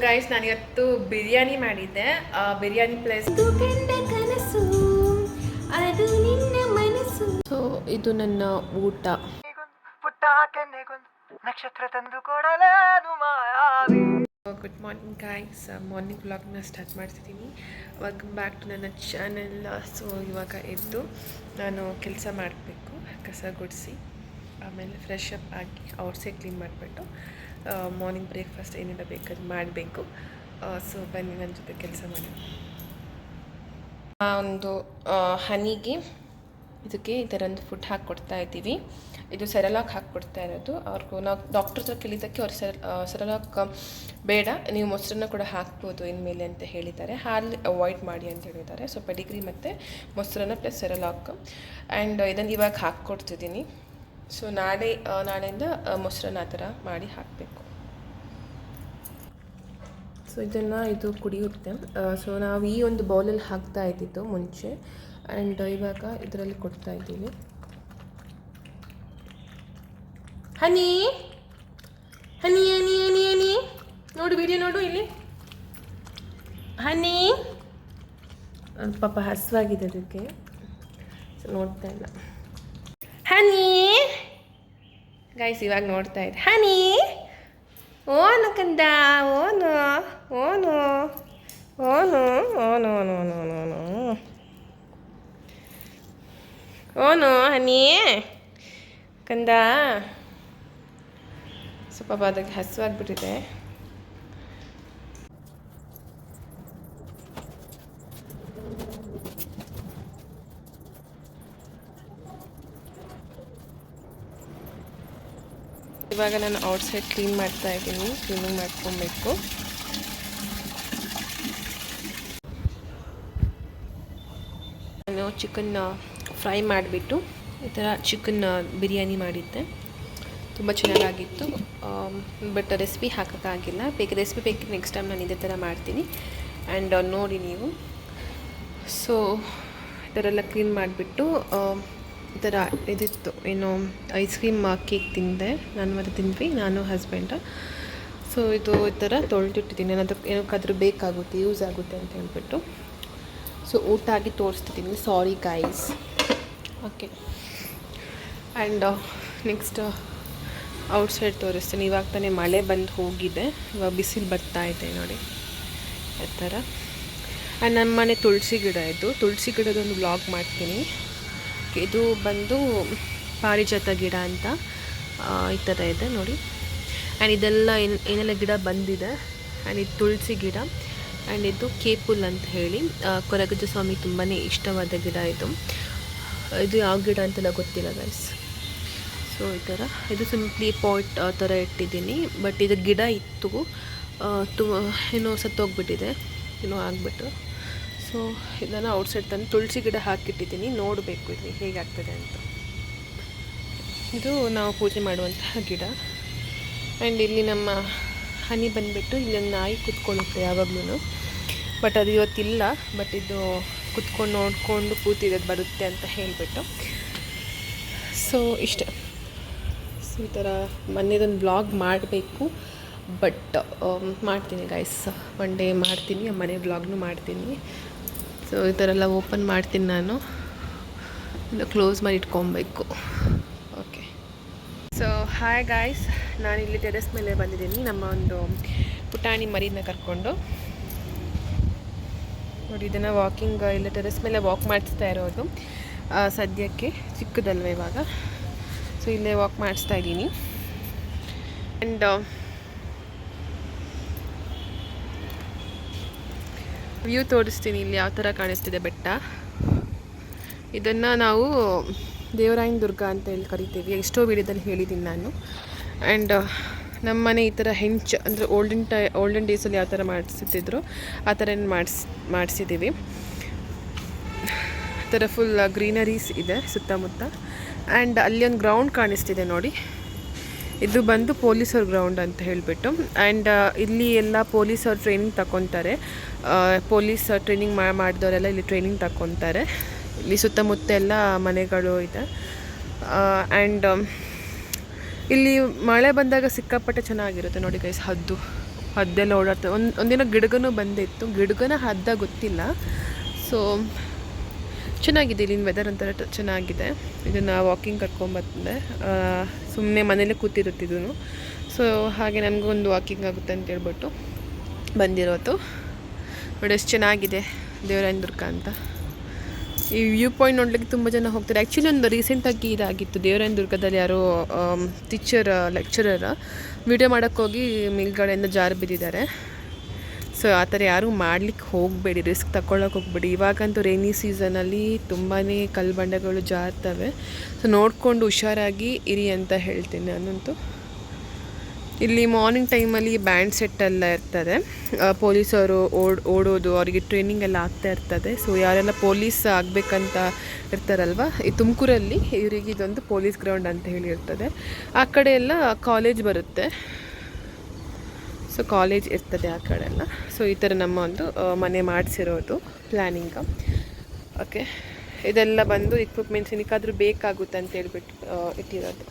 Guys ನಾನಿವತ್ತು ಬಿರಿಯಾನಿ ಮಾಡಿದ್ದೆ. Biryani place so ಇದು ನನ್ನ ಊಟ. ನಕ್ಷತ್ರ ತಂದು ಕೊಡಲೇನು ಮಾಯಾವಿ. ಗುಡ್ ಮಾರ್ನಿಂಗ್ ಗೈಸ್, ಮಾರ್ನಿಂಗ್ ವ್ಲಾಗ್ನ ಸ್ಟಾರ್ಟ್ ಮಾಡ್ತಿದ್ದೀನಿ. ವೆಲ್ಕಮ್ ಬ್ಯಾಕ್ ಟು ನನ್ನ ಚಾನೆಲ್. ಸೊ ಇವಾಗ ಎದ್ದು ನಾನು ಕೆಲಸ ಮಾಡಬೇಕು, ಕಸ ಗುಡಿಸಿ ಆಮೇಲೆ ಫ್ರೆಶ್ ಅಪ್ ಆಗಿ ಔಟ್ಸೈಡ್ ಕ್ಲೀನ್ ಮಾಡಿಬಿಟ್ಟು ಮಾರ್ನಿಂಗ್ ಬ್ರೇಕ್ಫಾಸ್ಟ್ ಏನೆಲ್ಲ ಬೇಕಾದ್ರೆ ಮಾಡಬೇಕು. ಸೊ ಬನ್ನಿ ನನ್ನ ಜೊತೆ ಕೆಲಸ ಮಾಡಿ. ಒಂದು ಹನಿಗೆ ಇದಕ್ಕೆ ಈ ಥರ ಒಂದು ಫುಡ್ ಹಾಕ್ಕೊಡ್ತಾ ಇದ್ದೀವಿ. ಇದು ಸೆರಲಾಕ್ ಹಾಕ್ಕೊಡ್ತಾ ಇರೋದು. ಅವ್ರಿಗೂ ನಾವು ಡಾಕ್ಟರ್ ಹತ್ರ ಕೇಳಿದ್ದಕ್ಕೆ ಅವ್ರು ಸೆರಲಾಕ್ ಬೇಡ, ನೀವು ಮೊಸರನ್ನ ಕೂಡ ಹಾಕ್ಬೋದು ಇನ್ಮೇಲೆ ಅಂತ ಹೇಳಿದ್ದಾರೆ. ಹಾಲು ಅವಾಯ್ಡ್ ಮಾಡಿ ಅಂತ ಹೇಳಿದ್ದಾರೆ. ಸೊ ಪೆಡಿಗ್ರಿ ಮತ್ತು ಮೊಸರನ್ನ ಪ್ಲಸ್ ಸೆರಲಾಕ್ ಆ್ಯಂಡ್ ಇದನ್ನು ಇವಾಗ ಹಾಕ್ಕೊಡ್ತಿದ್ದೀನಿ. ಸೊ ನಾಳೆಯಿಂದ ಮೊಸರನ್ನ ಆ ಥರ ಮಾಡಿ ಹಾಕಬೇಕು. ಸೊ ಇದು ಕುಡಿಯುತ್ತೆ. ಸೊ ನಾವು ಈ ಒಂದು ಬೌಲಲ್ಲಿ ಹಾಕ್ತಾ ಇದ್ದಿದ್ದು ಮುಂಚೆ, ಆ್ಯಂಡ್ ಇವಾಗ ಇದರಲ್ಲಿ ಕೊಡ್ತಾ ಇದ್ದೀವಿ. ಹನಿ ಹನಿ ಹನಿ ಹನಿ ಹನಿ ನೋಡು, ವಿಡಿಯೋ ನೋಡು ಇಲ್ಲಿ. ಹನಿ ಪಾಪ ಹಸುವಾಗಿದೆ ಅದಕ್ಕೆ, ಸೊ ನೋಡ್ತಾ ಇಲ್ಲ. ಹನಿ ಗೈಸ್ ಇವಾಗ ನೋಡ್ತಾ ಇದೆ. ಹನಿ ಓನು ಕಂದ, ಓನು ಓನು ಓನು ಓನು ಓನು ಓನು ಓನು ಹನಿ ಕಂದ. ಸ್ವಲ್ಪ ಅದಕ್ಕೆ ಹಸುವಾಗ್ಬಿಟ್ಟಿದೆ. ಇವಾಗ ನಾನು ಔಟ್ಸೈಡ್ ಕ್ಲೀನ್ ಮಾಡ್ತಾ ಇದ್ದೀನಿ. ಕ್ಲೀನಿಂಗ್ ಮಾಡ್ಕೊಬೇಕು. ನಾನು ಚಿಕನ್ ಫ್ರೈ ಮಾಡಿಬಿಟ್ಟು ಈ ಥರ ಚಿಕನ್ ಬಿರಿಯಾನಿ ಮಾಡಿದ್ದೆ. ತುಂಬ ಚೆನ್ನಾಗಾಗಿತ್ತು. ಬಟ್ ರೆಸಿಪಿ ಹಾಕೋಕ್ಕಾಗಿಲ್ಲ. ರೆಸಿಪಿ ಬೇಕು ನೆಕ್ಸ್ಟ್ ಟೈಮ್ ನಾನು ಇದೇ ಥರ ಮಾಡ್ತೀನಿ. ಆ್ಯಂಡ್ ನೋಡಿ ನೀವು. ಸೊ ಈ ಥರ ಎಲ್ಲ ಕ್ಲೀನ್ ಮಾಡಿಬಿಟ್ಟು ಈ ಥರ ಇದಿತ್ತು, ಏನು ಐಸ್ ಕ್ರೀಮ್ ಕೇಕ್ ತಿಂದೆ ನಾನು, ಮತ್ತು ತಿಂದ್ವಿ ನಾನು ಹಸ್ಬೆಂಡ. ಸೊ ಇದು ಈ ಥರ ತೊಳೆದಿಟ್ಟಿದ್ದೀನಿ, ಏನಕ್ಕಾದ್ರೂ ಬೇಕಾಗುತ್ತೆ, ಯೂಸ್ ಆಗುತ್ತೆ ಅಂತ ಹೇಳ್ಬಿಟ್ಟು. ಸೊ ಊಟ ಆಗಿ ತೋರಿಸ್ತಿದ್ದೀನಿ. Sorry guys. Okay, and next outside ತೋರಿಸ್ತೀನಿ. ಇವಾಗ ತಾನೇ ಮಳೆ ಬಂದು ಹೋಗಿದೆ, ಇವಾಗ ಬಿಸಿಲು ಬರ್ತಾ ಇದೆ ನೋಡಿ ಆ ಥರ. ಆ್ಯಂಡ್ ನಮ್ಮ ಮನೆ ತುಳಸಿ ಗಿಡ ಇದು. ತುಳಸಿ ಗಿಡದೊಂದು ವ್ಲಾಗ್ ಮಾಡ್ತೀನಿ. ಇದು ಬಂದು ಪಾರಿಜಾತ ಗಿಡ ಅಂತ ಈ ಥರ ಇದೆ ನೋಡಿ. ಆ್ಯಂಡ್ ಇದೆಲ್ಲ ಏನೆಲ್ಲ ಗಿಡ ಬಂದಿದೆ. ಆ್ಯಂಡ್ ಇದು ತುಳಸಿ ಗಿಡ. ಆ್ಯಂಡ್ ಇದು ಕೇಪುಲ್ ಅಂತ ಹೇಳಿ ಕೊರಗಜ್ಜ ಸ್ವಾಮಿ ತುಂಬಾ ಇಷ್ಟವಾದ ಗಿಡ ಇದು. ಇದು ಯಾವ ಗಿಡ ಅಂತೆಲ್ಲ ಗೊತ್ತಿಲ್ಲ ಗೈಸ್. ಸೊ ಈ ಥರ ಇದು ಸಿಂಪ್ಲಿ ಪಾಟ್ ಥರ ಇಟ್ಟಿದ್ದೀನಿ. ಬಟ್ ಇದು ಗಿಡ ಇತ್ತು, ಏನೋ ಸತ್ತೋಗ್ಬಿಟ್ಟಿದೆ, ಏನೋ ಆಗಿಬಿಟ್ಟು. ಸೊ ಇದನ್ನು ಔಟ್ಸೈಡ್ ತಂದು ತುಳಸಿ ಗಿಡ ಹಾಕಿಟ್ಟಿದ್ದೀನಿ. ನೋಡಬೇಕು ಇಲ್ಲಿ ಹೇಗಾಗ್ತದೆ ಅಂತ. ಇದು ನಾವು ಪೂಜೆ ಮಾಡುವಂತಹ ಗಿಡ. ಆ್ಯಂಡ್ ಇಲ್ಲಿ ನಮ್ಮ ಹನಿ ಬಂದುಬಿಟ್ಟು ಇಲ್ಲೊಂದು ನಾಯಿ ಕೂತ್ಕೊಳ್ಳುತ್ತೆ ಯಾವಾಗಲೂ. ಬಟ್ ಅದು ಇವತ್ತಿಲ್ಲ. ಬಟ್ ಇದು ಕೂತ್ಕೊಂಡು ನೋಡಿಕೊಂಡು ಕೂತಿದೆ, ಬರುತ್ತೆ ಅಂತ ಹೇಳಿಬಿಟ್ಟು. ಸೊ ಇಷ್ಟೇ. ಸೊ ಈ ಥರ ಮೊನ್ನೆದೊಂದು ಬ್ಲಾಗ್ ಮಾಡಬೇಕು, ಬಟ್ ಮಾಡ್ತೀನಿ ಗೈಸ್. ಒನ್ ಡೇ ಮಾಡ್ತೀನಿ, ಮನೆ ಬ್ಲಾಗ್ನು ಮಾಡ್ತೀನಿ. ಸೊ ಈ ಥರ ಎಲ್ಲ ಓಪನ್ ಮಾಡ್ತೀನಿ ನಾನು, ಇಲ್ಲ ಕ್ಲೋಸ್ ಮಾಡಿ ಇಟ್ಕೊಬೇಕು. ಓಕೆ, ಸೊ ಹಾಯ್ ಗಾಯ್ಸ್, ನಾನಿಲ್ಲಿ ಟೆರೆಸ್ ಮೇಲೆ ಬಂದಿದ್ದೀನಿ ನಮ್ಮ ಒಂದು ಪುಟಾಣಿ ಮರಿನ ಕರ್ಕೊಂಡು. ನೋಡಿ, ಇದನ್ನು ವಾಕಿಂಗ್ ಇಲ್ಲ ಟೆರೆಸ್ ಮೇಲೆ ವಾಕ್ ಮಾಡಿಸ್ತಾ ಇರೋದು ಸದ್ಯಕ್ಕೆ. ಚಿಕ್ಕದಲ್ವ ಇವಾಗ. ಸೊ ಇಲ್ಲೇ ವಾಕ್ ಮಾಡಿಸ್ತಾ ಇದ್ದೀನಿ. ಆ್ಯಂಡ್ ವ್ಯೂ ತೋರಿಸ್ತೀನಿ ಇಲ್ಲಿ ಯಾವ ಥರ ಕಾಣಿಸ್ತಿದೆ ಬೆಟ್ಟ. ಇದನ್ನು ನಾವು ದೇವರಾಯನ ದುರ್ಗ ಅಂತ ಹೇಳಿ ಕರಿತೀವಿ. ಎಷ್ಟೋ ವಿಡಿಯೋದಲ್ಲಿ ಹೇಳಿದ್ದೀನಿ ನಾನು. ಆ್ಯಂಡ್ ನಮ್ಮ ಮನೆ ಈ ಥರ ಹೆಂಚು ಅಂದರೆ ಓಲ್ಡನ್ ಡೇಸಲ್ಲಿ ಯಾವ ಥರ ಮಾಡಿಸ್ತಿದ್ರು ಆ ಥರ ಮಾಡಿಸಿದ್ದೀವಿ. ಆ ಥರ ಫುಲ್ ಗ್ರೀನರೀಸ್ ಇದೆ ಸುತ್ತಮುತ್ತ. ಆ್ಯಂಡ್ ಅಲ್ಲಿ ಒಂದು ಗ್ರೌಂಡ್ ಕಾಣಿಸ್ತಿದೆ ನೋಡಿ. ಇದು ಬಂದು ಪೊಲೀಸವ್ರ ಗ್ರೌಂಡ್ ಅಂತ ಹೇಳಿಬಿಟ್ಟು. ಆ್ಯಂಡ್ ಇಲ್ಲಿ ಎಲ್ಲ ಪೊಲೀಸವ್ರು ಟ್ರೈನಿಂಗ್ ತಗೊತಾರೆ. ಪೊಲೀಸ್ ಟ್ರೈನಿಂಗ್ ಮಾಡಿದವರೆಲ್ಲ ಇಲ್ಲಿ ಟ್ರೈನಿಂಗ್ ತಗೊತಾರೆ. ಇಲ್ಲಿ ಸುತ್ತಮುತ್ತ ಎಲ್ಲ ಮನೆಗಳು ಇದೆ. ಆ್ಯಂಡ್ ಇಲ್ಲಿ ಮಳೆ ಬಂದಾಗ ಸಿಕ್ಕಾಪಟ್ಟೆ ಚೆನ್ನಾಗಿರುತ್ತೆ ನೋಡಿ ಗೈಸ್. ಹದ್ದು ಹದ್ದೆಲ್ಲ ಓಡಾಡ್ತದೆ. ಒಂದಿನ ಗಿಡಗನೂ ಬಂದಿತ್ತು, ಗಿಡಗನ ಹದ್ದ ಗೊತ್ತಿಲ್ಲ. ಸೊ ಚೆನ್ನಾಗಿದೆ, ಇಲ್ಲಿನ ವೆದರ್ ಒಂಥರ ಚೆನ್ನಾಗಿದೆ. ಇದನ್ನು ವಾಕಿಂಗ್ ಕರ್ಕೊಂಬಂದೆ, ಸುಮ್ಮನೆ ಮನೇಲೇ ಕೂತಿರುತ್ತಿದ್ದು. ಸೊ ಹಾಗೆ ನನಗೊಂದು ವಾಕಿಂಗ್ ಆಗುತ್ತೆ ಅಂತ ಹೇಳ್ಬಿಟ್ಟು ಬಂದಿರೋದು. ನೋಡಿ ಎಷ್ಟು ಚೆನ್ನಾಗಿದೆ ದೇವರಾಯನ ದುರ್ಗ ಅಂತ. ಈ ವ್ಯೂ ಪಾಯಿಂಟ್ ನೋಡ್ಲಿಕ್ಕೆ ತುಂಬ ಜನ ಹೋಗ್ತಾರೆ. ಆ್ಯಕ್ಚುಲಿ ಒಂದು ರೀಸೆಂಟಾಗಿ ಇದಾಗಿತ್ತು, ದೇವರಾಯನ ದುರ್ಗದಲ್ಲಿ ಯಾರೋ ಲೆಕ್ಚರರ್ ವಿಡಿಯೋ ಮಾಡೋಕ್ಕೋಗಿ ಮೇಲ್ಗಡೆಯಿಂದ ಜಾರು ಬಿದ್ದಿದ್ದಾರೆ. ಸೊ ಆ ಥರ ಯಾರೂ ಮಾಡ್ಲಿಕ್ಕೆ ಹೋಗಬೇಡಿ, ರಿಸ್ಕ್ ತಗೊಳ್ಳೋಕೆ ಹೋಗಬೇಡಿ. ಇವಾಗಂತೂ ರೈನಿ ಸೀಸನಲ್ಲಿ ತುಂಬಾ ಕಲ್ಲು ಬಂಡೆಗಳು ಜಾರ್ತವೆ. ಸೊ ನೋಡಿಕೊಂಡು ಹುಷಾರಾಗಿ ಇರಿ ಅಂತ ಹೇಳ್ತೀನಿ ನಾನಂತೂ. ಇಲ್ಲಿ ಮಾರ್ನಿಂಗ್ ಟೈಮಲ್ಲಿ ಬ್ಯಾಂಡ್ ಸೆಟ್ ಎಲ್ಲ ಇರ್ತದೆ, ಪೊಲೀಸವರು ಓಡೋದು, ಅವರಿಗೆ ಟ್ರೈನಿಂಗ್ ಎಲ್ಲ ಆಗ್ತಾ ಇರ್ತದೆ. ಸೊ ಯಾರೆಲ್ಲ ಪೊಲೀಸ್ ಆಗಬೇಕಂತ ಇರ್ತಾರಲ್ವ, ಈ ತುಮಕೂರಲ್ಲಿ ಇವರಿಗೆ ಇದೊಂದು ಪೊಲೀಸ್ ಗ್ರೌಂಡ್ ಅಂತ ಹೇಳಿ ಇರ್ತದೆ. ಆ ಕಡೆ ಎಲ್ಲ ಕಾಲೇಜ್ ಬರುತ್ತೆ, ಸೊ ಕಾಲೇಜ್ ಇರ್ತದೆ ಆ ಕಡೆ ಎಲ್ಲ. ಸೊ ಈ ಥರ ನಮ್ಮ ಒಂದು ಮನೆ ಮಾಡಿಸಿರೋದು ಪ್ಲ್ಯಾನಿಂಗ್. ಓಕೆ, ಇದೆಲ್ಲ ಬಂದು ಇಕ್ವಿಪ್ಮೆಂಟ್ಸ್ ಏನಕ್ಕಾದರೂ ಬೇಕಾಗುತ್ತೆ ಅಂತ ಹೇಳ್ಬಿಟ್ಟು ಇಟ್ಟಿರೋದು.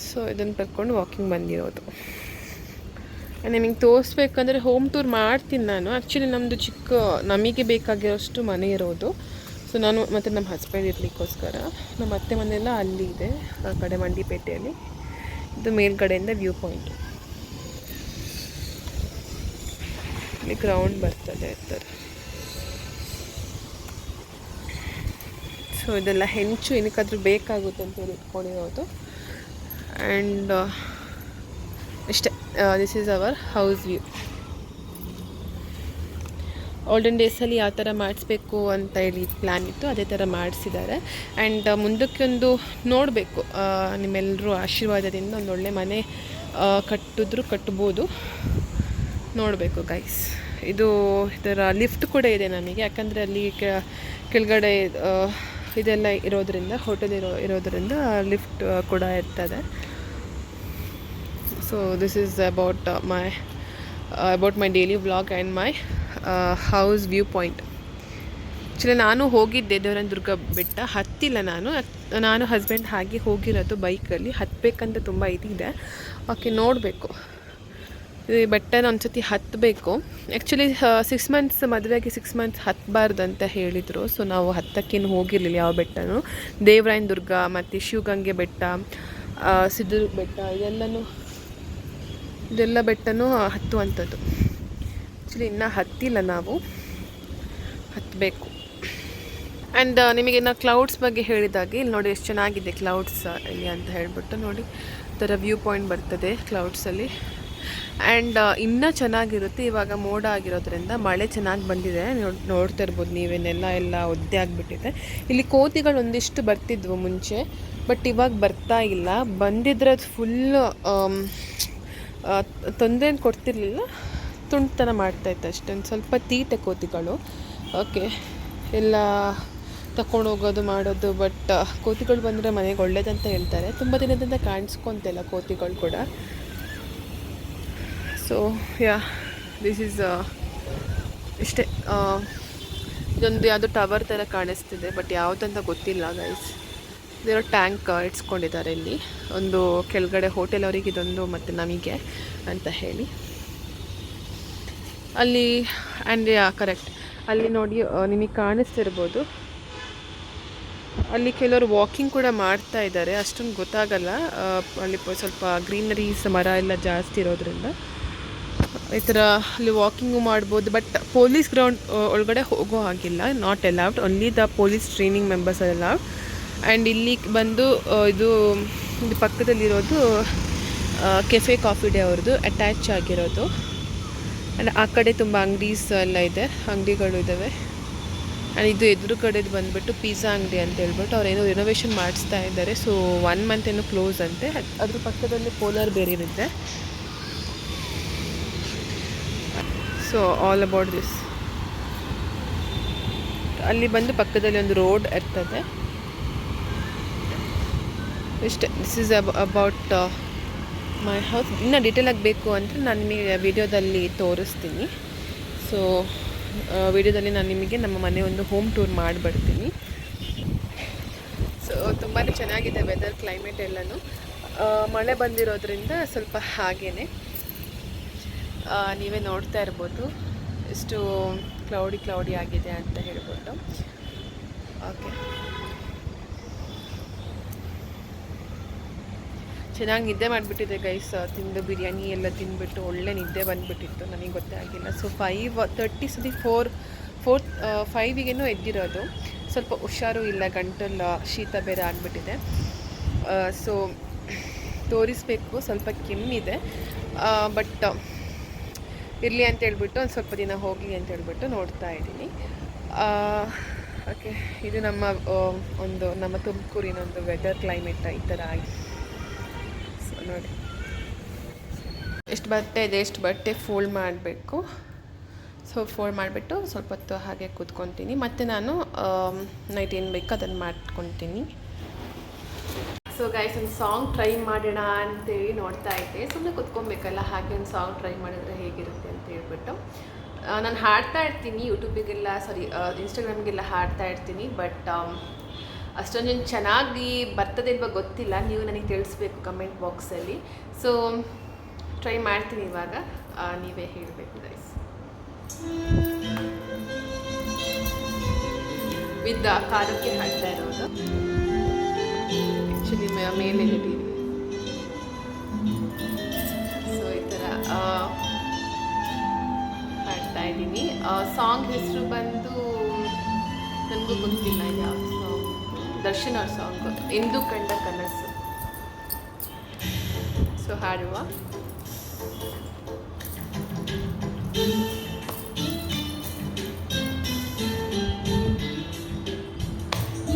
ಸೊ ಇದನ್ನು ಕರ್ಕೊಂಡು ವಾಕಿಂಗ್ ಬಂದಿರೋದು. ನಿಮಗೆ ತೋರಿಸ್ಬೇಕಂದ್ರೆ ಹೋಮ್ ಟೂರ್ ಮಾಡ್ತೀನಿ ನಾನು. ಆ್ಯಕ್ಚುಲಿ ನಮ್ಮದು ನಮಗೆ ಬೇಕಾಗಿರೋಷ್ಟು ಮನೆ ಇರೋದು. ಸೊ ನಾನು ಮತ್ತು ನಮ್ಮ ಹಸ್ಬೆಂಡ್ ಇರಲಿಕ್ಕೋಸ್ಕರ. ನಮ್ಮ ಅತ್ತೆ ಮನೆಯೆಲ್ಲ ಅಲ್ಲಿ ಇದೆ, ಆ ಕಡೆ ಮಂಡಿಪೇಟೆಯಲ್ಲಿ. ಇದು ಮೇಲ್ಗಡೆಯಿಂದ ವ್ಯೂ ಪಾಯಿಂಟು, ಇಲ್ಲಿ ಗ್ರೌಂಡ್ ಬರ್ತದೆ ಇರ್ತಾರೆ. ಸೊ ಇದೆಲ್ಲ ಹೆಂಚು ಏನಕ್ಕಾದರೂ ಬೇಕಾಗುತ್ತೆ ಅಂತ ಹೇಳಿ ಇಟ್ಕೊಂಡಿರೋದು. ಆ್ಯಂಡ್ ಇಷ್ಟೇ, this is our house view. Olden ಡೇಸಲ್ಲಿ ಯಾವ ಥರ ಮಾಡಿಸ್ಬೇಕು ಅಂತ ಹೇಳಿ ಪ್ಲ್ಯಾನ್ ಇತ್ತು, ಅದೇ ಥರ ಮಾಡಿಸಿದ್ದಾರೆ. ಆ್ಯಂಡ್ ಮುಂದಕ್ಕೆ ಒಂದು ನೋಡಬೇಕು, ನಿಮ್ಮೆಲ್ಲರೂ ಆಶೀರ್ವಾದದಿಂದ ಒಂದು ಒಳ್ಳೆ ಮನೆ ಕಟ್ಬೋದು, ನೋಡಬೇಕು ಗೈಸ್. ಇದರ ಲಿಫ್ಟ್ ಕೂಡ ಇದೆ ನಮಗೆ, ಯಾಕಂದರೆ ಅಲ್ಲಿ ಕೆಳಗಡೆ ಇದೆಲ್ಲ ಇರೋದರಿಂದ, ಹೋಟೆಲ್ ಇರೋದರಿಂದ ಲಿಫ್ಟ್ ಕೂಡ ಇರ್ತದೆ. So this is about my daily vlog and my house view point. Actually ನಾನು ಹೋಗಿದ್ದೆ ದೇವರಾಯನ ದುರ್ಗ ಬೆಟ್ಟ, ಹತ್ತಿಲ್ಲ ನಾನು ಹಸ್ಬೆಂಡ್ ಹಾಗೆ ಹೋಗಿರೋದು ಬೈಕಲ್ಲಿ. ಹತ್ತಬೇಕಂತ ತುಂಬ ಇದಿದೆ. ಓಕೆ, ನೋಡಬೇಕು, ಈ ಬೆಟ್ಟನ ಒಂದು ಸತಿ ಹತ್ತಬೇಕು. ಆ್ಯಕ್ಚುಲಿ 6 months ಮದುವೆಗೆ 6 months ಹತ್ತಬಾರ್ದು ಅಂತ ಹೇಳಿದರು. ಸೊ ನಾವು ಹತ್ತಕ್ಕೇನು ಹೋಗಿರಲಿಲ್ಲ ಯಾವ ಬೆಟ್ಟನೂ. ದೇವರಾಯನ ದುರ್ಗ ಮತ್ತು ಶಿವಗಂಗೆ ಬೆಟ್ಟ, ಸಿದ್ಧದುರ್ಗ ಬೆಟ್ಟ, ಇದೆಲ್ಲ ಬೆಟ್ಟನೂ ಹತ್ತುವಂಥದ್ದು. ಆ್ಯಕ್ಚುಲಿ ಇನ್ನೂ ಹತ್ತಿಲ್ಲ, ನಾವು ಹತ್ತಬೇಕು. ಆ್ಯಂಡ್ ನಿಮಗೆ ನಾ ಕ್ಲೌಡ್ಸ್ ಬಗ್ಗೆ ಹೇಳಿದಾಗೆ ಇಲ್ಲಿ ನೋಡಿ ಎಷ್ಟು ಚೆನ್ನಾಗಿದೆ ಕ್ಲೌಡ್ಸ್ ಇಲ್ಲಿ ಅಂತ ಹೇಳ್ಬಿಟ್ಟು. ನೋಡಿ ಈ ಥರ ವ್ಯೂ ಪಾಯಿಂಟ್ ಬರ್ತದೆ ಕ್ಲೌಡ್ಸಲ್ಲಿ. ಆ್ಯಂಡ್ ಇನ್ನೂ ಚೆನ್ನಾಗಿರುತ್ತೆ. ಇವಾಗ ಮೋಡ ಆಗಿರೋದ್ರಿಂದ ಮಳೆ ಚೆನ್ನಾಗಿ ಬಂದಿದೆ, ನೋಡ್ತಾ ಇರ್ಬೋದು ನೀವೇನೆಲ್ಲ ಒದ್ದೆ ಆಗಿಬಿಟ್ಟಿದೆ. ಇಲ್ಲಿ ಕೋತಿಗಳು ಒಂದಿಷ್ಟು ಬರ್ತಿದ್ವು ಮುಂಚೆ, ಬಟ್ ಇವಾಗ ಬರ್ತಾ ಇಲ್ಲ. ಬಂದಿದ್ರೆ ಅದು ಫುಲ್ಲು ತೊಂದರೆ ಏನು ಕೊಡ್ತಿರ್ಲಿಲ್ಲ, ತುಂಟತನ ಮಾಡ್ತಾಯಿತ್ತು ಅಷ್ಟೇ. ಒಂದು ಸ್ವಲ್ಪ ತೀಟೆ ಕೋತಿಗಳು. ಓಕೆ, ಎಲ್ಲ ತಗೊಂಡೋಗೋದು ಮಾಡೋದು. ಬಟ್ ಕೋತಿಗಳು ಬಂದರೆ ಮನೆಗೆ ಒಳ್ಳೇದಂತ ಹೇಳ್ತಾರೆ. ತುಂಬ ದಿನದಿಂದ ಕಾಣಿಸ್ಕೊತಿಲ್ಲ ಕೋತಿಗಳು ಕೂಡ. ಸೊ ದಿಸ್ ಈಸ್ ಇಷ್ಟೇ. ಇದೊಂದು ಯಾವುದೋ ಟವರ್ ಥರ ಕಾಣಿಸ್ತಿದೆ, ಬಟ್ ಯಾವುದಂತ ಗೊತ್ತಿಲ್ಲ ಗೈಸ್. ಇದರ ಟ್ಯಾಂಕ್ ಇಟ್ಸ್ಕೊಂಡಿದ್ದಾರೆ ಇಲ್ಲಿ, ಒಂದು ಕೆಳಗಡೆ ಹೋಟೆಲ್ ಅವರಿಗೆ ಇದೊಂದು ಮತ್ತು ನಮಗೆ ಅಂತ ಹೇಳಿ. ಅಲ್ಲಿ ಆ್ಯಂಡ್ ಕರೆಕ್ಟ್ ಅಲ್ಲಿ ನೋಡಿ ನಿಮಗೆ ಕಾಣಿಸ್ತಿರ್ಬೋದು, ಅಲ್ಲಿ ಕೆಲವರು ವಾಕಿಂಗ್ ಕೂಡ ಮಾಡ್ತಾ ಇದ್ದಾರೆ. ಅಷ್ಟೊಂದು ಗೊತ್ತಾಗಲ್ಲ, ಅಲ್ಲಿ ಸ್ವಲ್ಪ ಗ್ರೀನರೀಸ್ ಮರ ಎಲ್ಲ ಜಾಸ್ತಿ ಇರೋದ್ರಿಂದ ಈ ಥರ ಅಲ್ಲಿ ವಾಕಿಂಗು ಮಾಡ್ಬೋದು. ಬಟ್ ಪೊಲೀಸ್ ಗ್ರೌಂಡ್ ಒಳಗಡೆ ಹೋಗೋ ಹಾಗಿಲ್ಲ, not allowed, only the police training members are allowed. And ಇಲ್ಲಿ ಬಂದು ಇದು ಪಕ್ಕದಲ್ಲಿರೋದು ಕೆಫೆ ಕಾಫಿ ಡೇ ಅವ್ರದ್ದು ಅಟ್ಯಾಚ್ ಆಗಿರೋದು. ಆ್ಯಂಡ್ ಆ ಕಡೆ ತುಂಬ ಅಂಗಡೀಸ್ ಎಲ್ಲ ಇದೆ, ಅಂಗಡಿಗಳು ಇದ್ದಾವೆ. ಆ್ಯಂಡ್ ಇದು ಎದುರು ಕಡೆದು ಬಂದುಬಿಟ್ಟು ಪಿಜ್ಜಾ ಅಂಗಡಿ ಅಂತ ಹೇಳ್ಬಿಟ್ಟು ಅವ್ರೇನೋ ರಿನೋವೇಷನ್ ಮಾಡಿಸ್ತಾ ಇದ್ದಾರೆ. ಸೊ 1 month ಏನೋ ಕ್ಲೋಸ್ ಅಂತೆ. ಅದ್ರ ಪಕ್ಕದಲ್ಲಿ ಪೋಲಾರ್ ಬೇರ್ ಇರುತ್ತೆ. So all about this. ಅಲ್ಲಿ ಬಂದು ಪಕ್ಕದಲ್ಲಿ ಒಂದು ರೋಡ್ ಇರ್ತದೆ ಇಷ್ಟೇ. This is about my house. ಇನ್ನೂ ಡೀಟೇಲಾಗಿ ಬೇಕು ಅಂದರೆ ನಾನು ನಿಮಗೆ ವಿಡಿಯೋದಲ್ಲಿ ತೋರಿಸ್ತೀನಿ. ಸೊ ವಿಡಿಯೋದಲ್ಲಿ ನಾನು ನಿಮಗೆ ನಮ್ಮ ಮನೆ ಒಂದು ಹೋಮ್ ಟೂರ್ ಮಾಡಿಬಿಡ್ತೀನಿ. ಸೊ ತುಂಬಾ ಚೆನ್ನಾಗಿದೆ ವೆದರ್, ಕ್ಲೈಮೇಟ್ ಎಲ್ಲನೂ. ಮಳೆ ಬಂದಿರೋದ್ರಿಂದ ಸ್ವಲ್ಪ ಹಾಗೇ ನೀವೇ ನೋಡ್ತಾ ಇರ್ಬೋದು ಎಷ್ಟು ಕ್ಲೌಡಿ ಆಗಿದೆ ಅಂತ ಹೇಳ್ಬಿಟ್ಟು. ಓಕೆ, ಚೆನ್ನಾಗಿ ನಿದ್ದೆ ಮಾಡಿಬಿಟ್ಟಿದೆ ಗೈಸ್. ತಿಂದು ಬಿರಿಯಾನಿ ಎಲ್ಲ ತಿಂದುಬಿಟ್ಟು ಒಳ್ಳೆ ನಿದ್ದೆ ಬಂದುಬಿಟ್ಟಿತ್ತು, ನನಗೆ ಗೊತ್ತೇ ಆಗಿಲ್ಲ. ಸೊ 5:30 ಸತಿ 5ಗೇನೋ ಎದ್ದಿರೋದು. ಸ್ವಲ್ಪ ಹುಷಾರು ಇಲ್ಲ, ಗಂಟಲು ಶೀತ ಬೇರೆ ಆಗಿಬಿಟ್ಟಿದೆ. ಸೊ ತೋರಿಸ್ಬೇಕು, ಸ್ವಲ್ಪ ಕೆಮ್ಮಿದೆ. ಬಟ್ ಇರಲಿ ಅಂತ ಹೇಳ್ಬಿಟ್ಟು ಒಂದು ಸ್ವಲ್ಪ ದಿನ ಹೋಗಲಿ ಅಂತ ಹೇಳ್ಬಿಟ್ಟು ನೋಡ್ತಾ ಇದ್ದೀನಿ. ಓಕೆ, ಇದು ನಮ್ಮ ತುಮಕೂರಿನ ಒಂದು ವೆದರ್ ಕ್ಲೈಮೇಟ್ ಈ ಥರ ಆಗಿ. ಸೊ ನೋಡಿ, ಎಷ್ಟು ಬಟ್ಟೆ ಇದೆ, ಎಷ್ಟು ಬಟ್ಟೆ ಫೋಲ್ಡ್ ಮಾಡಬೇಕು. ಸೊ ಫೋಲ್ಡ್ ಮಾಡಿಬಿಟ್ಟು ಸ್ವಲ್ಪ ಹೊತ್ತು ಹಾಗೆ ಕೂತ್ಕೊತೀನಿ. ಮತ್ತು ನಾನು ನೈಟ್ ಏನು ಬೇಕೋ ಅದನ್ನು ಮಾಡ್ಕೊತೀನಿ. ಸೊ ಗೈಸ್, ಒಂದು ಸಾಂಗ್ ಟ್ರೈ ಮಾಡೋಣ ಅಂತೇಳಿ ನೋಡ್ತಾ ಇದ್ದೆ. ಸುಮ್ಮನೆ ಕೂತ್ಕೊಬೇಕಲ್ಲ, ಹಾಗೆ ಒಂದು ಸಾಂಗ್ ಟ್ರೈ ಮಾಡಿದ್ರೆ ಹೇಗಿರುತ್ತೆ ಅಂತ ಹೇಳ್ಬಿಟ್ಟು ನಾನು ಹಾಡ್ತಾ ಇರ್ತೀನಿ. ಯೂಟ್ಯೂಬಿಗೆಲ್ಲ ಇನ್ಸ್ಟಾಗ್ರಾಮ್ಗೆಲ್ಲ ಹಾಡ್ತಾ ಇರ್ತೀನಿ. ಬಟ್ ಅಷ್ಟೊಂದು ಚೆನ್ನಾಗಿ ಬರ್ತದೆ ಇಲ್ವಾ ಗೊತ್ತಿಲ್ಲ, ನೀವು ನನಗೆ ತಿಳಿಸ್ಬೇಕು ಕಮೆಂಟ್ ಬಾಕ್ಸಲ್ಲಿ. ಸೊ ಟ್ರೈ ಮಾಡ್ತೀನಿ ಇವಾಗ, ನೀವೇ ಹೇಳಬೇಕು ಗೈಸ್. ವಿದ್ ಕಾರಕ್ಕೆ ಹಾಡ್ತಾ ಇರೋದು. ಆ್ಯಕ್ಚುಲಿ ಮೇಲೆ ಟಿವಿ. ಸೊ ಈ ಥರ ಹಾಡ್ತಾ ಇದ್ದೀನಿ. ಸಾಂಗ್ ಹೆಸರು ಬಂದು ನನಗೂ ಗೊತ್ತಿಲ್ಲ ಯಾವ ಸಾಂಗ್. ದರ್ಶನ್ ಅವ್ರ ಸಾಂಗ್, ಎಂದು ಕಂಡ ಕನಸು. ಸೊ ಹಾಡುವ.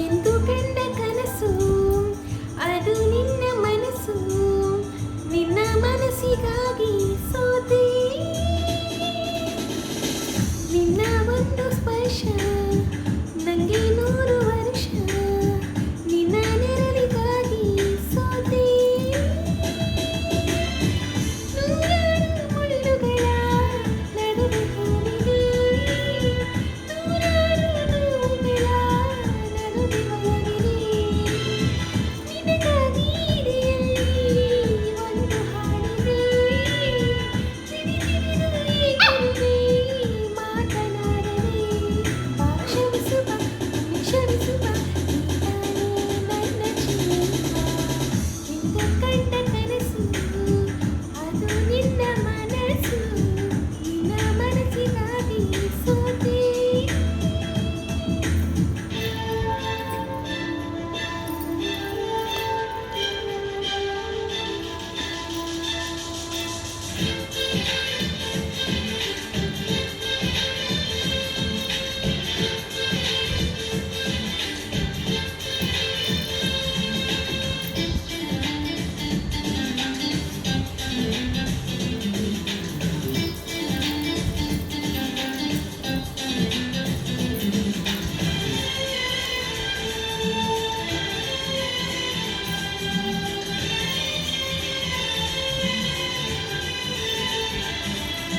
ಎಂದು ಕಂಡ ಕನಸು ಅದು ನಿನ್ನ ಮನಸ್ಸು, ನಿನ್ನ ಮನಸ್ಸಿಗಾಗಿ ಸೋತೆ, ನಿನ್ನ ಒಂದು ಸ್ಪರ್ಶ ನನಗೆ 100 ವರ್ಷ, ನಿನ್ನ ನೆರಳಿಗಾಗಿ ಸೋತೆ, ನೂರಾರು ಮುಳ್ಳುಗಳ ನಡುವೆ ಹೋಗಿದೆ, ನೂರಾರು ನೋವುಗಳ ನಡುವೆ ಹೋಗಿದೆ, ನಿನಗಾಗಿ ಇದೆಯಲ್ಲಿ ಒಂದು ಹಾಡಿದೆ, ಸಿಡಿದಿಡಿದು ಏಕಿರುವೆ ಮಾತನಾಡದೆ, ಕ್ಷಮಿಸುವ ಕ್ಷಮಿಸುವ ನನ್ನ ಜೀವ, ಎಂದು ಕಂಡ ಕನಸು ಅದು ನಿನ್ನ ಮನಸ್ಸು, ನಿನ್ನ ಮನಸ್ಸಿಗಾಗಿ ಸೋತೆ.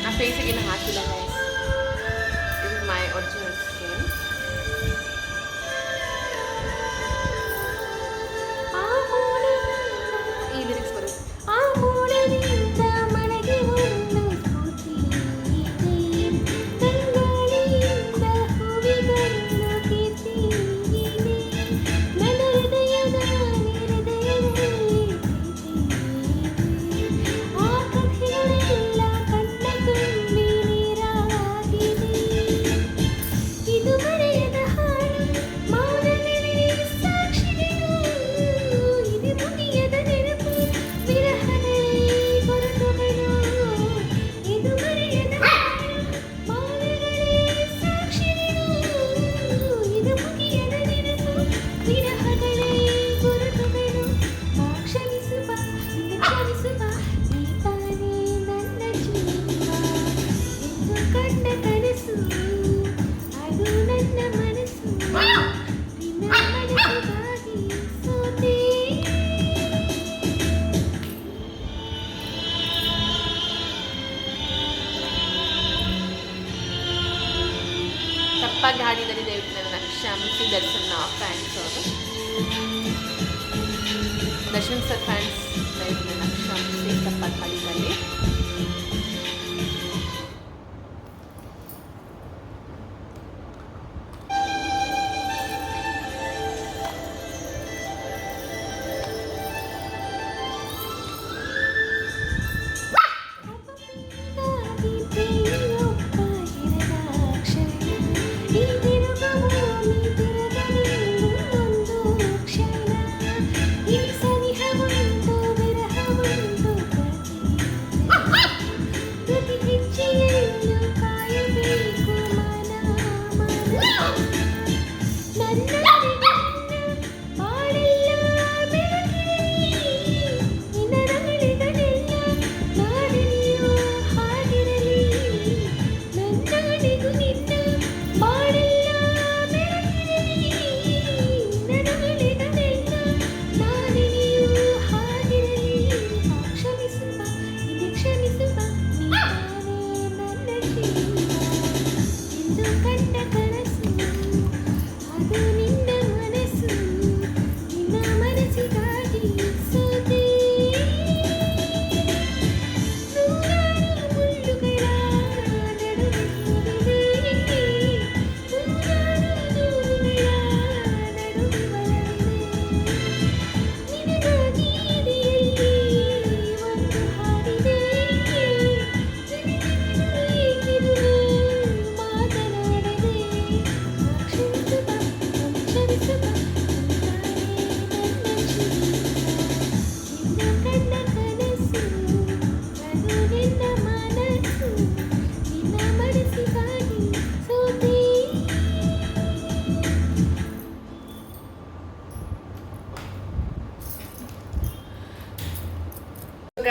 ಆ ಫೇಸಿಗೆ ಏನು ಹಾಕಿಲ್ಲ guys, this is my original skin. ಈ ಲಿರಿಕ್ಸ್ ಬರುತ್ತೆ. ಆ ಮೂಡದಿಂದ ಮಳೆಗೆ ಒಂದು ಸ್ಫೂರ್ತಿ ಇದೆ, ತಂಗಾಳಿಯಿಂದ ಹೂವಿಗೊಂದು ಕೀರ್ತಿ ಇದೆ, ನನ್ನ ಹೃದಯದ ಹೃದಯದಲ್ಲಿ ಆ ಕಥೆಗಳೆಲ್ಲ ಕಣ್ಣ ತುಂಬಿ ನೀರಾಗಿದೆ, ಇದು ಮರೆಯದ ಹಾಡು ಮೌನಗಳೇ ಸಾಕ್ಷಿಗಳು, ಇದು ಮುಗಿಯದ ನೆನಪು ವಿರಹಗಳೇ ಗುರುತುಗಳು, ಇದು ಮರೆಯದ ಹಾಡು ಮೌನಗಳೇ ಸಾಕ್ಷಿಗಳು, ಇದು ಮುಗಿಯದ ನೆನಪು ವಿರಹಗಳೇ ಗುರುತುಗಳು, ಕ್ಷಮಿಸುವ ಕ್ಷಮಿಸುವ ನೀ ತಾನೇ ನನ್ನ ಜೀವ, ಎಂದು ಕಂಡ ಕನಸು ಅದು ನನ್ನ ಮನಸ್ಸು, ನಿನ್ನ ಮನಸ್ಸಿಗಾಗಿ ಸೋತೆ. ತಪ್ಪಾಗಿ ಹಾಡಿದರೆ ದಯವಿಟ್ಟು ನನ್ನ ಕ್ಷಮಿಸಿ. ದರ್ಶನ್ ಫ್ಯಾನ್ಸ್ ಅವರು, ದರ್ಶನ್ ಸರ್ ಫ್ಯಾನ್ಸ್, ದಯವಿಟ್ಟು ನನ್ನ ಕ್ಷಮಿಸಿ ತಪ್ಪಾಗಿ ಹಾಡಿದಲ್ಲಿ.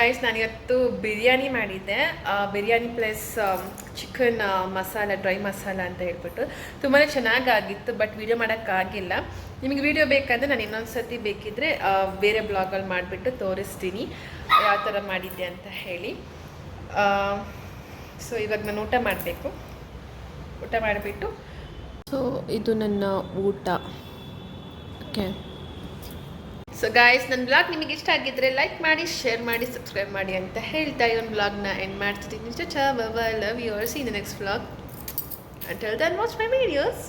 ಗೈಸ್ ನಾನಿವತ್ತು ಬಿರಿಯಾನಿ ಮಾಡಿದ್ದೆ. Biryani plus chicken masala, dry masala ಅಂತ ಹೇಳ್ಬಿಟ್ಟು ತುಂಬಾ ಚೆನ್ನಾಗಾಗಿತ್ತು. ಬಟ್ ವಿಡಿಯೋ ಮಾಡೋಕ್ಕಾಗಿಲ್ಲ. ನಿಮಗೆ ವಿಡಿಯೋ ಬೇಕಂದರೆ ನಾನು ಇನ್ನೊಂದು ಸರ್ತಿ ಬೇಕಿದ್ದರೆ ಬೇರೆ ಬ್ಲಾಗಲ್ಲಿ ಮಾಡಿಬಿಟ್ಟು ತೋರಿಸ್ತೀನಿ ಯಾವ ಥರ ಮಾಡಿದ್ದೆ ಅಂತ ಹೇಳಿ. ಸೊ ಇವಾಗ ನಾನು ಊಟ ಮಾಡಬೇಕು. ಊಟ ಮಾಡಿಬಿಟ್ಟು ಸೊ ಇದು ನನ್ನ ಊಟ. ಓಕೆ. ಸೊ ಗಾಯ್ಸ್, ನನ್ನ ಬ್ಲಾಗ್ ನಿಮಗೆ ಇಷ್ಟ ಆಗಿದ್ದರೆ ಲೈಕ್ ಮಾಡಿ, ಶೇರ್ ಮಾಡಿ, ಸಬ್ಸ್ಕ್ರೈಬ್ ಮಾಡಿ ಅಂತ ಹೇಳ್ತಾ ಈ ಒಂದು ಬ್ಲಾಗ್ನ ಎಂಡ್ ಮಾಡ್ತಿದ್ದೀನಿ. Love you all. See in the next blog. Until then, watch my videos.